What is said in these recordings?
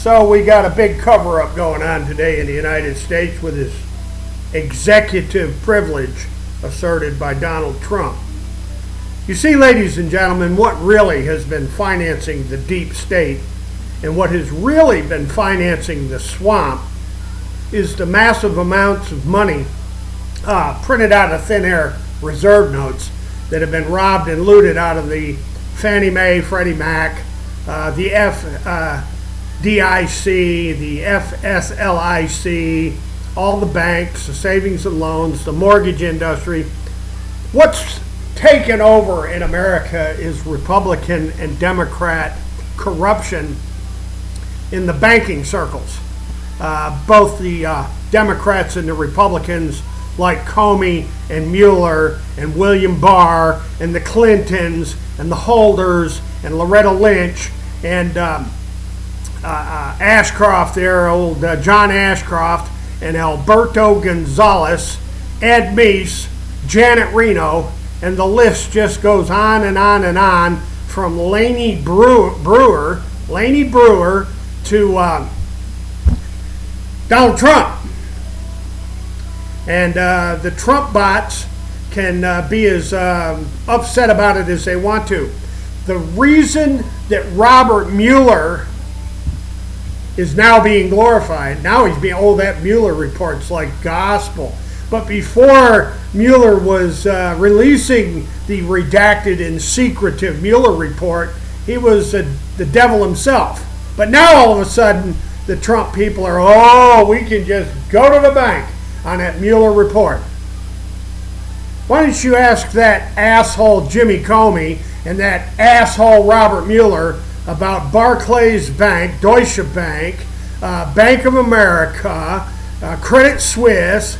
So we got a big cover-up going on today in the United States with this executive privilege asserted by Donald Trump. You see, ladies and gentlemen, what really has been financing the deep state and what has really been financing the swamp is the massive amounts of money printed out of thin air reserve notes that have been robbed and looted out of the Fannie Mae, Freddie Mac, the FDIC, the FSLIC, all the banks, the savings and loans, the mortgage industry. What's taken over in America is Republican and Democrat corruption in the banking circles. Both the Democrats and the Republicans, like Comey and Mueller and William Barr and the Clintons and the Holders and Loretta Lynch and Ashcroft there, old John Ashcroft and Alberto Gonzales, Ed Meese, Janet Reno, and the list just goes on and on and on, from Laney Brewer to Donald Trump. And the Trump bots can be as upset about it as they want to. The reason that Robert Mueller is now being glorified, now he's being, that Mueller report's like gospel. But before Mueller was releasing the redacted and secretive Mueller report, he was the devil himself. But now all of a sudden, the Trump people are, we can just go to the bank on that Mueller report. Why don't you ask that asshole Jimmy Comey and that asshole Robert Mueller about Barclays Bank, Deutsche Bank, Bank of America, Credit Suisse,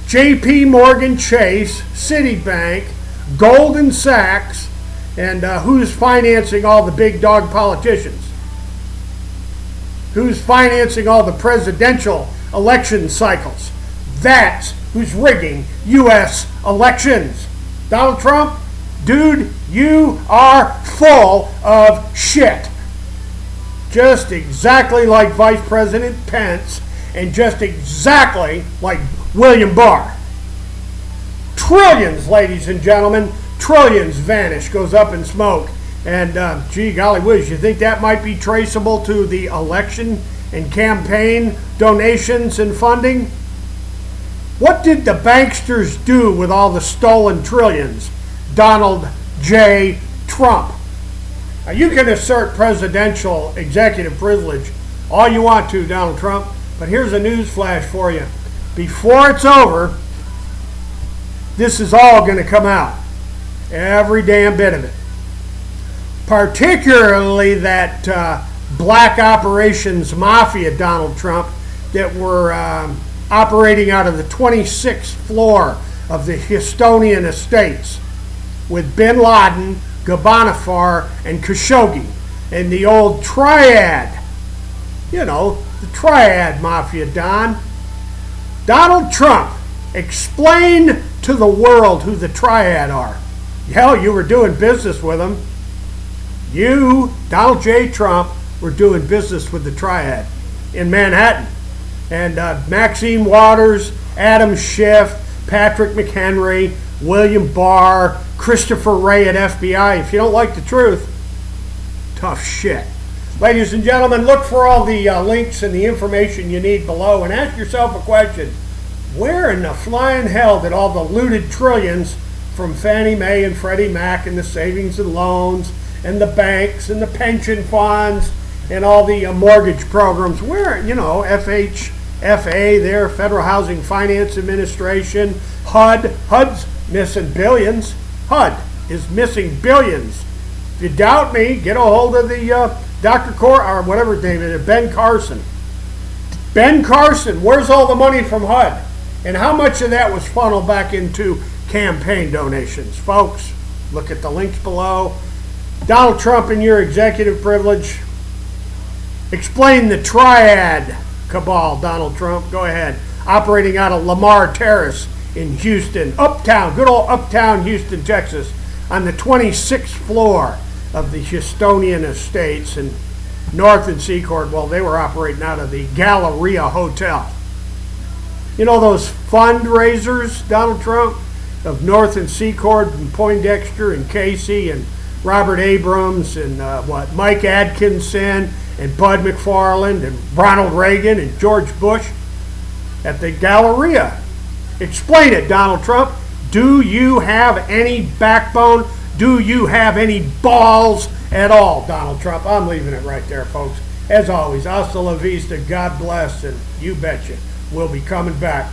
JP Morgan Chase, Citibank, Goldman Sachs, and who's financing all the big dog politicians? Who's financing all the presidential election cycles? That's who's rigging U.S. elections. Donald Trump, dude, you are full of shit. Just exactly like Vice President Pence and just exactly like William Barr. Trillions, ladies and gentlemen, trillions vanish, goes up in smoke. And gee golly whiz, you think that might be traceable to the election and campaign donations and funding? What did the banksters do with all the stolen trillions? Donald J. Trump. Now, you can assert presidential executive privilege all you want to, Donald Trump, but here's a news flash for you. Before it's over, this is all going to come out. Every damn bit of it. Particularly that black operations mafia, Donald Trump, that were operating out of the 26th floor of the Houstonian Estates with Bin Laden, Ghebbanifar, and Khashoggi, and the old triad. You know, the triad mafia, Don. Donald Trump, explain to the world who the triad are. Hell, you were doing business with them. You, Donald J. Trump, were doing business with the triad in Manhattan. And Maxine Waters, Adam Schiff, Patrick McHenry, William Barr, Christopher Wray at FBI. If you don't like the truth, tough shit. Ladies and gentlemen, look for all the links and the information you need below and ask yourself a question. Where in the flying hell did all the looted trillions from Fannie Mae and Freddie Mac and the savings and loans and the banks and the pension funds and all the mortgage programs, where, FHFA there, Federal Housing Finance Administration, HUD's missing billions. HUD is missing billions. If you doubt me, get a hold of the or whatever his name is, Ben Carson. Ben Carson, where's all the money from HUD? And how much of that was funneled back into campaign donations? Folks, look at the links below. Donald Trump and your executive privilege. Explain the triad cabal, Donald Trump. Go ahead. Operating out of Lamar Terrace in Houston. Uptown, good old uptown Houston, Texas, on the 26th floor of the Houstonian Estates. And North and Secord, well, they were operating out of the Galleria Hotel. You know those fundraisers, Donald Trump, of North and Secord and Poindexter and Casey and Robert Abrams and Mike Atkinson and Bud McFarland and Ronald Reagan and George Bush at the Galleria. Explain it, Donald Trump. Do you have any backbone? Do you have any balls at all, Donald Trump? I'm leaving it right there, folks. As always, hasta la vista, God bless, and you betcha, we'll be coming back.